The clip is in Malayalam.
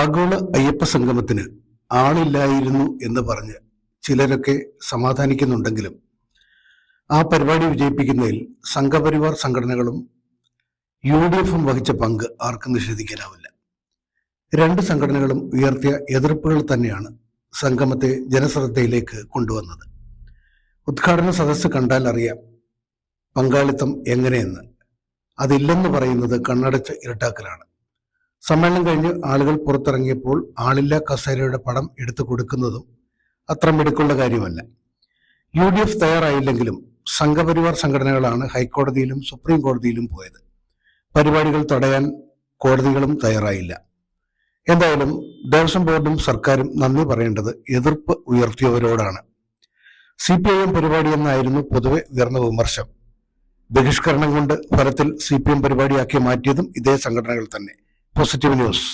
ആഗോള അയ്യപ്പ സംഗമത്തിന് ആളില്ലായിരുന്നു എന്ന് പറഞ്ഞ് ചിലരൊക്കെ സമാധാനിക്കുന്നുണ്ടെങ്കിലും ആ പരിപാടി വിജയിപ്പിക്കുന്നതിൽ സംഘപരിവാർ സംഘടനകളും UDF-ഉം വഹിച്ച പങ്ക് ആർക്കും നിഷേധിക്കാനാവില്ല. രണ്ട് സംഘടനകളും ഉയർത്തിയ എതിർപ്പുകൾ തന്നെയാണ് സംഗമത്തെ ജനശ്രദ്ധയിലേക്ക് കൊണ്ടുവന്നത്. ഉദ്ഘാടന സദസ്സ് കണ്ടാൽ അറിയാം പങ്കാളിത്തം എങ്ങനെയെന്ന്. അതില്ലെന്ന് പറയുന്നത് കണ്ണടച്ച് ഇരട്ടാക്കലാണ്. സമ്മേളനം കഴിഞ്ഞ് ആളുകൾ പുറത്തിറങ്ങിയപ്പോൾ ആളില്ലാ കസേരയുടെ പടം എടുത്തു കൊടുക്കുന്നതും അത്ര മിടുക്കുള്ള കാര്യമല്ല. UDF തയ്യാറായില്ലെങ്കിലും സംഘപരിവാർ സംഘടനകളാണ് ഹൈക്കോടതിയിലും സുപ്രീം കോടതിയിലും പോയത്. പരിപാടികൾ തടയാൻ കോടതികളും തയ്യാറായില്ല. എന്തായാലും ദേവസ്വം ബോർഡും സർക്കാരും നന്ദി പറയേണ്ടത് എതിർപ്പ് ഉയർത്തിയവരോടാണ്. CPIM പരിപാടി എന്നായിരുന്നു പൊതുവെ ഉയർന്ന വിമർശം. ബഹിഷ്കരണം കൊണ്ട് ഫലത്തിൽ CPM പരിപാടിയാക്കി മാറ്റിയതും ഇതേ സംഘടനകൾ തന്നെ. Positive news.